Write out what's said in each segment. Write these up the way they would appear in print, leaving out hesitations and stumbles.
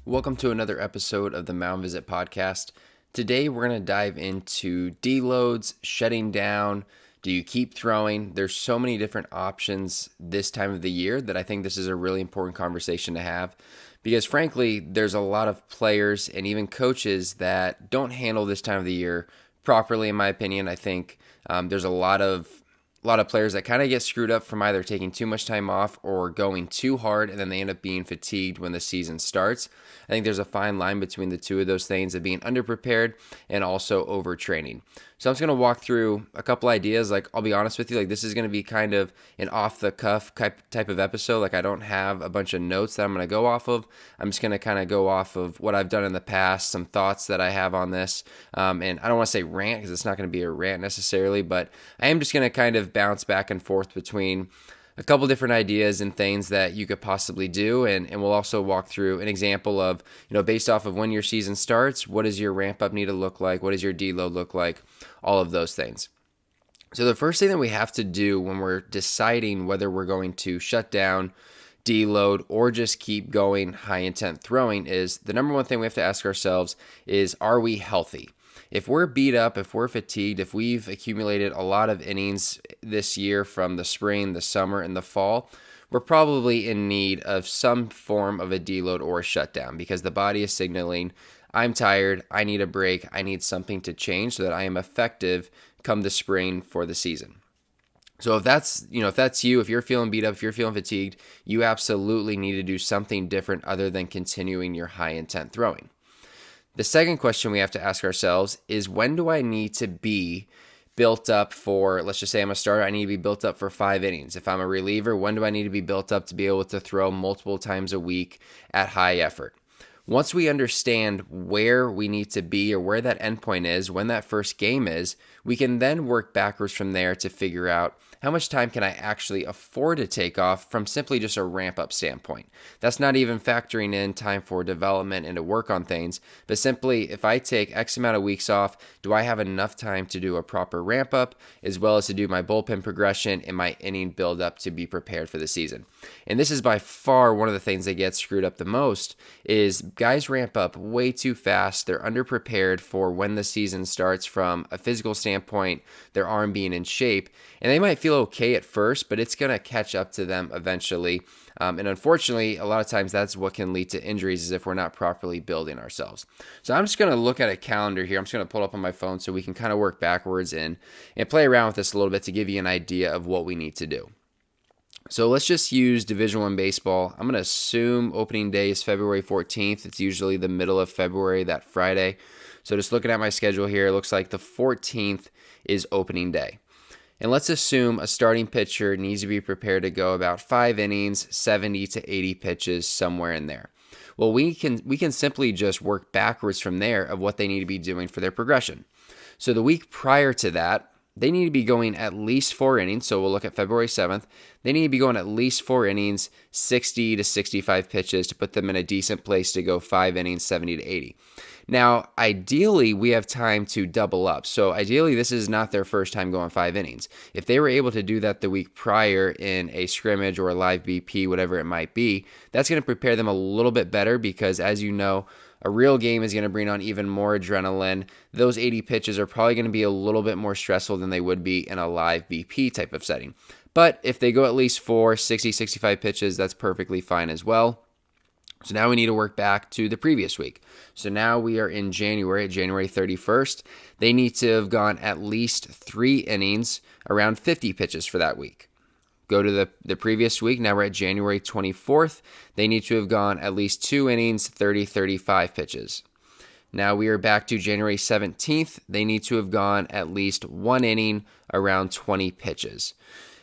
Welcome to another episode of the Mound Visit podcast. Today we're going to dive into deloads, shutting down. Do you keep throwing? There's so many different options this time of the year that I think this is a really important conversation to have because frankly, there's a lot of players and even coaches that don't handle this time of the year properly, in my opinion. I think there's a lot of players that kind of get screwed up from either taking too much time off or going too hard, and then they end up being fatigued when the season starts. I think there's a fine line between the two of those things of being underprepared and also overtraining. So I'm just going to walk through a couple ideas. Like, I'll be honest with you, like this is going to be kind of an off-the-cuff type of episode. Like, I don't have a bunch of notes that I'm going to go off of. I'm just going to kind of go off of what I've done in the past, some thoughts that I have on this. And I don't want to say rant because it's not going to be a rant necessarily, but I am just going to kind of bounce back and forth between a couple different ideas and things that you could possibly do, and we'll also walk through an example of, based off of when your season starts, what does your ramp up need to look like, what does your deload look like, all of those things. So the first thing that we have to do when we're deciding whether we're going to shut down, deload, or just keep going high intent throwing is the number one thing we have to ask ourselves is, are we healthy? If we're beat up, if we're fatigued, if we've accumulated a lot of innings this year from the spring, the summer, and the fall, we're probably in need of some form of a deload or a shutdown because the body is signaling, I'm tired, I need a break, I need something to change so that I am effective come the spring for the season. So if that's you, if you're feeling beat up, if you're feeling fatigued, you absolutely need to do something different other than continuing your high intent throwing. The second question we have to ask ourselves is, when do I need to be built up for, let's just say I'm a starter, I need to be built up for 5 innings. If I'm a reliever, when do I need to be built up to be able to throw multiple times a week at high effort? Once we understand where we need to be or where that endpoint is, when that first game is, we can then work backwards from there to figure out how much time can I actually afford to take off from simply just a ramp-up standpoint. That's not even factoring in time for development and to work on things, but simply if I take X amount of weeks off, do I have enough time to do a proper ramp-up as well as to do my bullpen progression and my inning build-up to be prepared for the season? And this is by far one of the things that gets screwed up the most is guys ramp up way too fast. They're underprepared for when the season starts from a physical standpoint, their arm being in shape, and they might feel okay at first, but it's going to catch up to them eventually. And unfortunately, a lot of times that's what can lead to injuries is if we're not properly building ourselves. So I'm just going to look at a calendar here. I'm just going to pull it up on my phone so we can kind of work backwards and play around with this a little bit to give you an idea of what we need to do. So let's just use Division I baseball. I'm going to assume opening day is February 14th. It's usually the middle of February, that Friday. So just looking at my schedule here, it looks like the 14th is opening day. And let's assume a starting pitcher needs to be prepared to go about 5 innings, 70 to 80 pitches, somewhere in there. Well, we can simply just work backwards from there of what they need to be doing for their progression. So the week prior to that, they need to be going at least 4 innings. So we'll look at February 7th. They need to be going at least 4 innings, 60 to 65 pitches to put them in a decent place to go 5 innings, 70 to 80. Now, ideally, we have time to double up. So ideally, this is not their first time going 5 innings. If they were able to do that the week prior in a scrimmage or a live BP, whatever it might be, that's going to prepare them a little bit better because, as you know, a real game is going to bring on even more adrenaline. Those 80 pitches are probably going to be a little bit more stressful than they would be in a live BP type of setting. But if they go at least 4, 60, 65 pitches, that's perfectly fine as well. So now we need to work back to the previous week. So now we are in January, January 31st. They need to have gone at least 3 innings, around 50 pitches for that week. Go to the previous week. Now we're at January 24th. They need to have gone at least 2 innings, 30, 35 pitches. Now we are back to January 17th. They need to have gone at least 1 inning, around 20 pitches.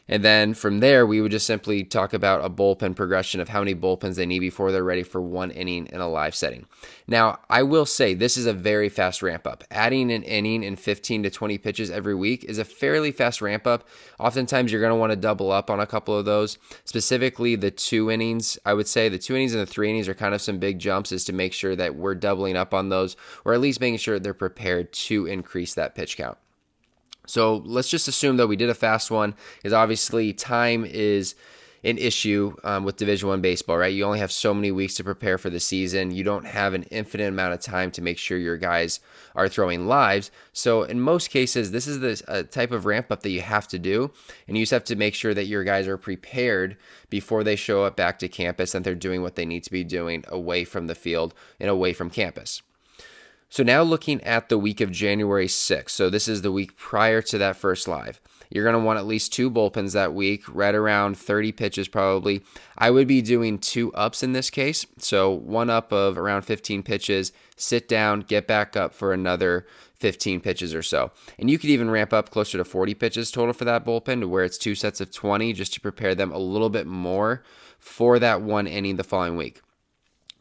And then from there, we would just simply talk about a bullpen progression of how many bullpens they need before they're ready for 1 inning in a live setting. Now, I will say this is a very fast ramp up. Adding an inning and 15 to 20 pitches every week is a fairly fast ramp up. Oftentimes, you're going to want to double up on a couple of those. Specifically, the 2 innings, I would say the 2 innings and the 3 innings are kind of some big jumps is to make sure that we're doubling up on those or at least making sure they're prepared to increase that pitch count. So let's just assume that we did a fast one, because obviously time is an issue with Division I baseball, right? You only have so many weeks to prepare for the season. You don't have an infinite amount of time to make sure your guys are throwing lives. So in most cases, this is the type of ramp up that you have to do, and you just have to make sure that your guys are prepared before they show up back to campus and they're doing what they need to be doing away from the field and away from campus. So now looking at the week of January 6th, so this is the week prior to that first live. You're going to want at least 2 bullpens that week, right around 30 pitches probably. I would be doing 2 ups in this case. So 1 up of around 15 pitches, sit down, get back up for another 15 pitches or so. And you could even ramp up closer to 40 pitches total for that bullpen to where it's 2 sets of 20 just to prepare them a little bit more for that 1 inning the following week.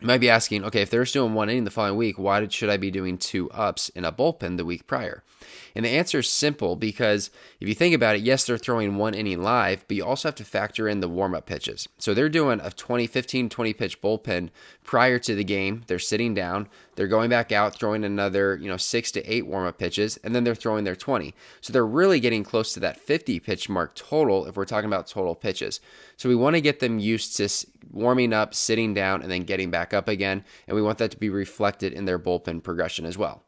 You might be asking, okay, if they're still doing 1 inning the following week, why should I be doing 2 ups in a bullpen the week prior? And the answer is simple because if you think about it, yes, they're throwing 1 inning live, but you also have to factor in the warm-up pitches. So they're doing a 15, 20 pitch bullpen prior to the game. They're sitting down. They're going back out, throwing another 6 to 8 warm-up pitches, and then they're throwing their 20. So they're really getting close to that 50 pitch mark total if we're talking about total pitches. So we want to get them used to warming up, sitting down, and then getting back up again, and we want that to be reflected in their bullpen progression as well.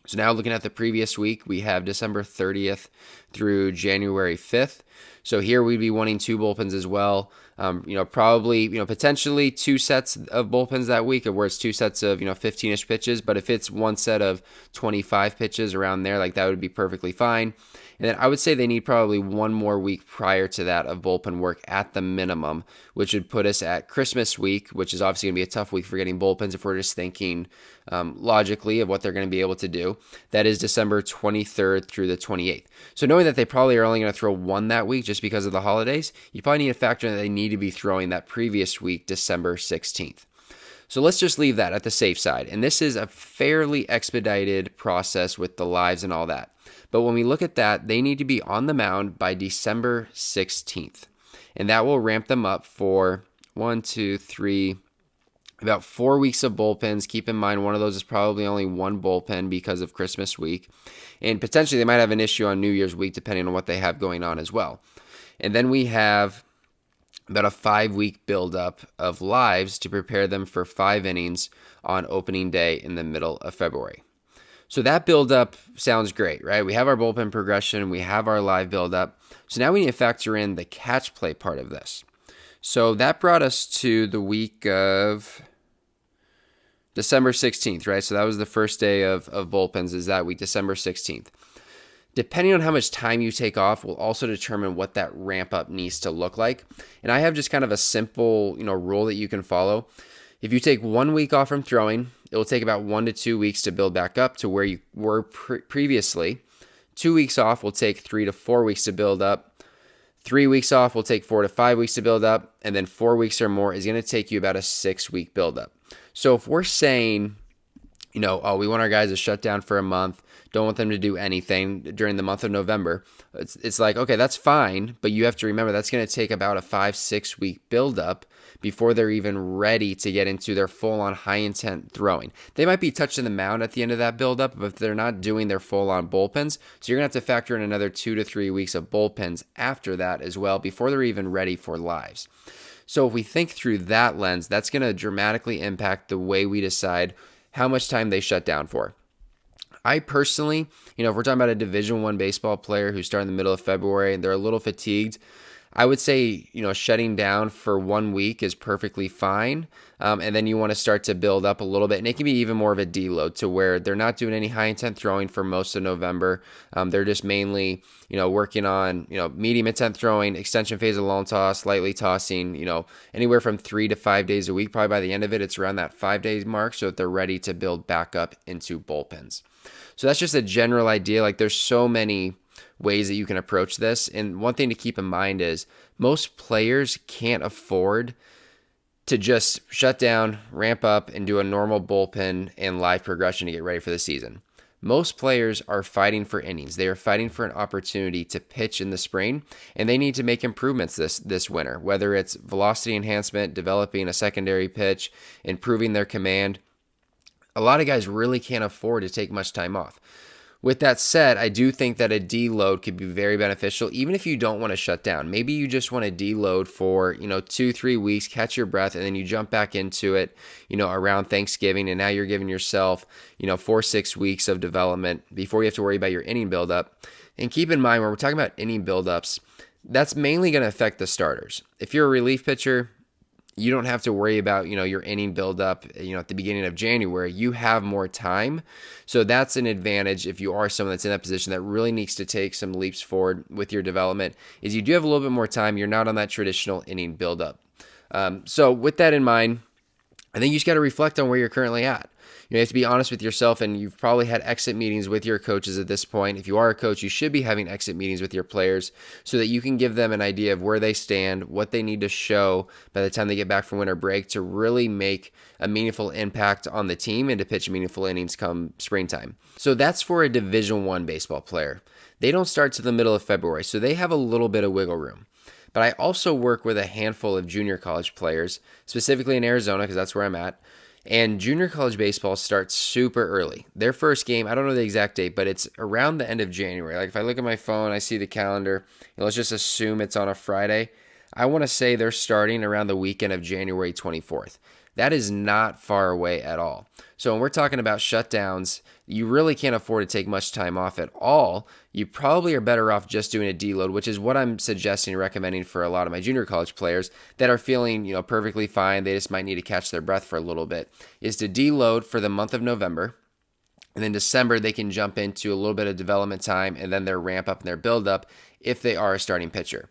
So now looking at the previous week, we have December 30th through January 5th. So here we'd be wanting 2 bullpens as well. Probably, potentially 2 sets of bullpens that week, where it's 2 sets of, 15-ish pitches. But if it's 1 set of 25 pitches around there, like that would be perfectly fine. And then I would say they need probably 1 more week prior to that of bullpen work at the minimum, which would put us at Christmas week, which is obviously going to be a tough week for getting bullpens if we're just thinking logically of what they're going to be able to do. That is December 23rd through the 28th. So knowing that they probably are only going to throw 1 that week just because of the holidays, you probably need to factor in that they need to be throwing that previous week, December 16th. So let's just leave that at the safe side. And this is a fairly expedited process with the lives and all that. But when we look at that, they need to be on the mound by December 16th. And that will ramp them up for about 4 weeks of bullpens. Keep in mind, one of those is probably only 1 bullpen because of Christmas week. And potentially they might have an issue on New Year's week depending on what they have going on as well. And then we have about a 5-week buildup of lives to prepare them for 5 innings on opening day in the middle of February. So that buildup sounds great, right? We have our bullpen progression, we have our live buildup. So now we need to factor in the catch play part of this. So that brought us to the week of December 16th, right? So that was the first day of bullpens is that week, December 16th. Depending on how much time you take off will also determine what that ramp up needs to look like. And I have just kind of a simple, rule that you can follow. If you take 1 week off from throwing, it will take about 1 to 2 weeks to build back up to where you were previously. 2 weeks off will take 3 to 4 weeks to build up. 3 weeks off will take 4 to 5 weeks to build up. And then 4 weeks or more is going to take you about a 6-week buildup. So if we're saying, we want our guys to shut down for a month, don't want them to do anything during the month of November, it's like, okay, that's fine, but you have to remember that's going to take about a 5-6 week buildup before they're even ready to get into their full-on high-intent throwing. They might be touching the mound at the end of that buildup, but they're not doing their full-on bullpens, so you're going to have to factor in another 2 to 3 weeks of bullpens after that as well before they're even ready for lives. So if we think through that lens, that's going to dramatically impact the way we decide how much time they shut down for. I personally, if we're talking about a Division I baseball player who's starting in the middle of February and they're a little fatigued, I would say, shutting down for 1 week is perfectly fine. And then you want to start to build up a little bit. And it can be even more of a deload to where they're not doing any high intent throwing for most of November. They're just mainly, working on, medium intent throwing, extension phase of long toss, lightly tossing, anywhere from 3 to 5 days a week. Probably by the end of it, it's around that 5 days mark so that they're ready to build back up into bullpens. So that's just a general idea. Like there's so many ways that you can approach this. And one thing to keep in mind is most players can't afford to just shut down, ramp up, and do a normal bullpen and live progression to get ready for the season. Most players are fighting for innings. They are fighting for an opportunity to pitch in the spring, and they need to make improvements this winter, whether it's velocity enhancement, developing a secondary pitch, improving their command. A lot of guys really can't afford to take much time off. With that said, I do think that a deload could be very beneficial, even if you don't want to shut down. Maybe you just want to deload for, 2-3 weeks, catch your breath, and then you jump back into it, around Thanksgiving. And now you're giving yourself, 4-6 weeks of development before you have to worry about your inning buildup. And keep in mind, when we're talking about inning buildups, that's mainly going to affect the starters. If you're a relief pitcher, you don't have to worry about, your inning buildup, at the beginning of January. You have more time. So that's an advantage if you are someone that's in that position that really needs to take some leaps forward with your development, is you do have a little bit more time. You're not on that traditional inning buildup. So with that in mind, I think you just got to reflect on where you're currently at. You have to be honest with yourself, and you've probably had exit meetings with your coaches at this point. If you are a coach, you should be having exit meetings with your players so that you can give them an idea of where they stand, what they need to show by the time they get back from winter break to really make a meaningful impact on the team and to pitch meaningful innings come springtime. So that's for a Division I baseball player. They don't start to the middle of February, so they have a little bit of wiggle room. But I also work with a handful of junior college players, specifically in Arizona, because that's where I'm at. And junior college baseball starts super early. Their first game, I don't know the exact date, but it's around the end of January. Like if I look at my phone, I see the calendar, let's just assume it's on a Friday. I want to say they're starting around the weekend of January 24th. That is not far away at all. So when we're talking about shutdowns, you really can't afford to take much time off at all. You probably are better off just doing a deload, which is what I'm suggesting and recommending for a lot of my junior college players that are feeling, perfectly fine. They just might need to catch their breath for a little bit, is to deload for the month of November. And then December, they can jump into a little bit of development time and then their ramp up and their build up if they are a starting pitcher.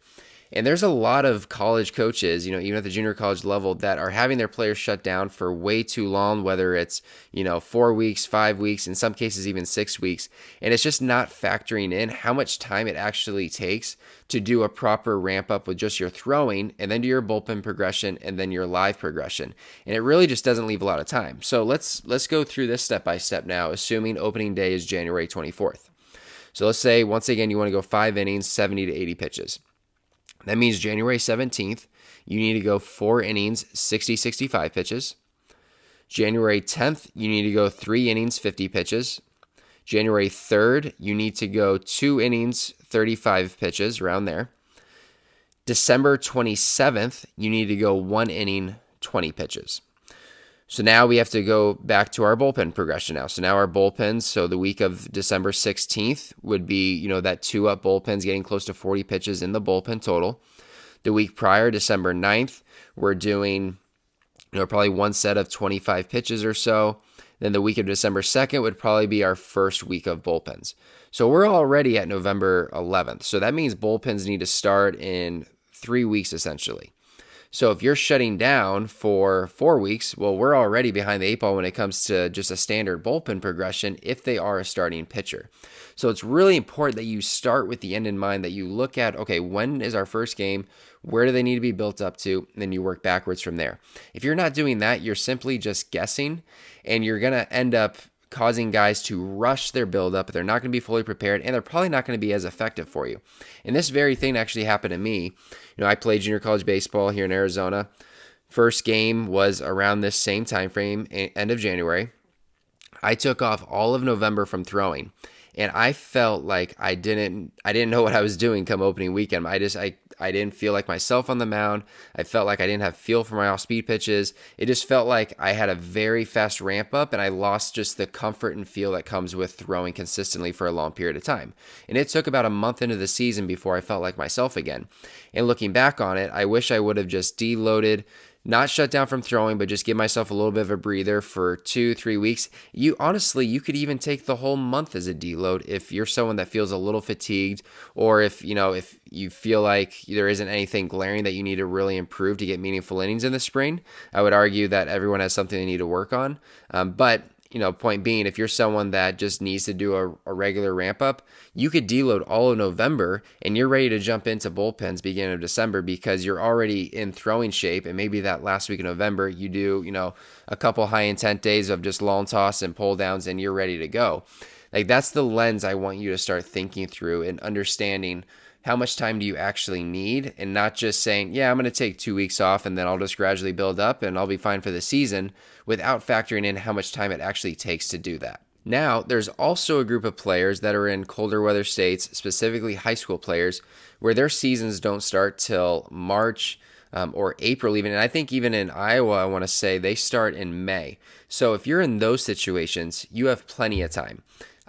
And there's a lot of college coaches, even at the junior college level, that are having their players shut down for way too long, whether it's, 4 weeks, 5 weeks, in some cases even 6 weeks. And it's just not factoring in how much time it actually takes to do a proper ramp up with just your throwing and then do your bullpen progression and then your live progression. And it really just doesn't leave a lot of time. So let's go through this step by step now, assuming opening day is January 24th. So let's say, once again, you want to go 5 innings, 70 to 80 pitches. That means January 17th, you need to go 4 innings, 60-65 pitches. January 10th, you need to go 3 innings, 50 pitches. January 3rd, you need to go 2 innings, 35 pitches, around there. December 27th, you need to go 1 inning, 20 pitches. So now we have to go back to our bullpen progression now. So now our bullpens, so the week of December 16th would be, that 2-up bullpens getting close to 40 pitches in the bullpen total. The week prior, December 9th, we're doing, probably one set of 25 pitches or so. Then the week of December 2nd would probably be our first week of bullpens. So we're already at November 11th. So that means bullpens need to start in 3 weeks essentially. So if you're shutting down for 4 weeks, well, we're already behind the 8 ball when it comes to just a standard bullpen progression if they are a starting pitcher. So it's really important that you start with the end in mind, that you look at, okay, when is our first game? Where do they need to be built up to? And then you work backwards from there. If you're not doing that, you're simply just guessing, and you're going to end up causing guys to rush their buildup. They're not going to be fully prepared, and they're probably not going to be as effective for you. And this very thing actually happened to me. I played junior college baseball here in Arizona. First game was around this same time frame, end of January. I took off all of November from throwing, and I felt like I didn't know what I was doing come opening weekend. I didn't feel like myself on the mound. I felt like I didn't have feel for my off-speed pitches. It just felt like I had a very fast ramp up, and I lost just the comfort and feel that comes with throwing consistently for a long period of time. And it took about a month into the season before I felt like myself again. And looking back on it, I wish I would have just deloaded, not shut down from throwing, but just give myself a little bit of a breather for 2-3 weeks. You could even take the whole month as a deload if you're someone that feels a little fatigued, or if you feel like there isn't anything glaring that you need to really improve to get meaningful innings in the spring. I would argue that everyone has something they need to work on. But point being, if you're someone that just needs to do a regular ramp up, you could deload all of November and you're ready to jump into bullpens beginning of December because you're already in throwing shape. And maybe that last week of November, you do, a couple high intent days of just long toss and pull downs and you're ready to go. Like, that's the lens I want you to start thinking through and understanding how much time do you actually need, and not just saying, yeah, I'm going to take 2 weeks off and then I'll just gradually build up and I'll be fine for the season, without factoring in how much time it actually takes to do that. Now, there's also a group of players that are in colder weather states, specifically high school players, where their seasons don't start till March or April, even. And I think even in Iowa, I want to say they start in May. So if you're in those situations, you have plenty of time.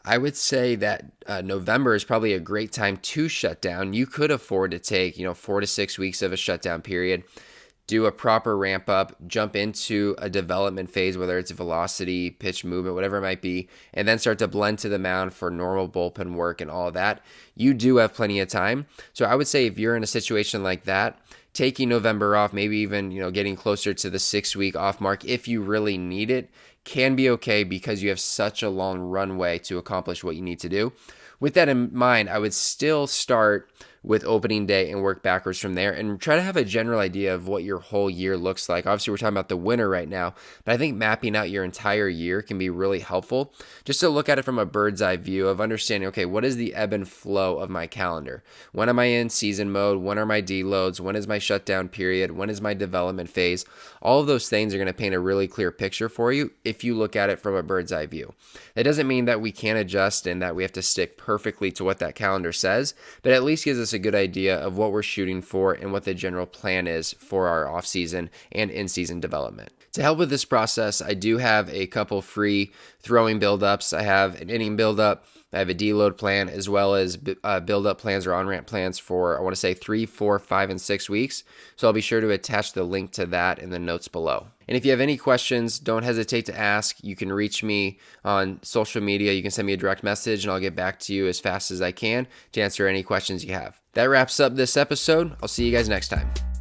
I would say that November is probably a great time to shut down. You could afford to take, 4 to 6 weeks of a shutdown period, do a proper ramp up, jump into a development phase, whether it's velocity, pitch movement, whatever it might be, and then start to blend to the mound for normal bullpen work and all of that. You do have plenty of time. So I would say if you're in a situation like that, taking November off, maybe even, getting closer to the 6 week off mark if you really need it, can be okay because you have such a long runway to accomplish what you need to do. With that in mind, I would still start with opening day and work backwards from there and try to have a general idea of what your whole year looks like. Obviously, we're talking about the winter right now, but I think mapping out your entire year can be really helpful just to look at it from a bird's eye view of understanding, okay, what is the ebb and flow of my calendar? When am I in season mode? When are my deloads? When is my shutdown period? When is my development phase? All of those things are going to paint a really clear picture for you if you look at it from a bird's eye view. That doesn't mean that we can't adjust and that we have to stick perfectly to what that calendar says, but at least gives us a good idea of what we're shooting for and what the general plan is for our off-season and in-season development. To help with this process, I do have a couple free throwing buildups. I have an inning buildup, I have a deload plan, as well as build-up plans or on-ramp plans for, I want to say 3, 4, 5, and 6 weeks. So I'll be sure to attach the link to that in the notes below. And if you have any questions, don't hesitate to ask. You can reach me on social media. You can send me a direct message, and I'll get back to you as fast as I can to answer any questions you have. That wraps up this episode. I'll see you guys next time.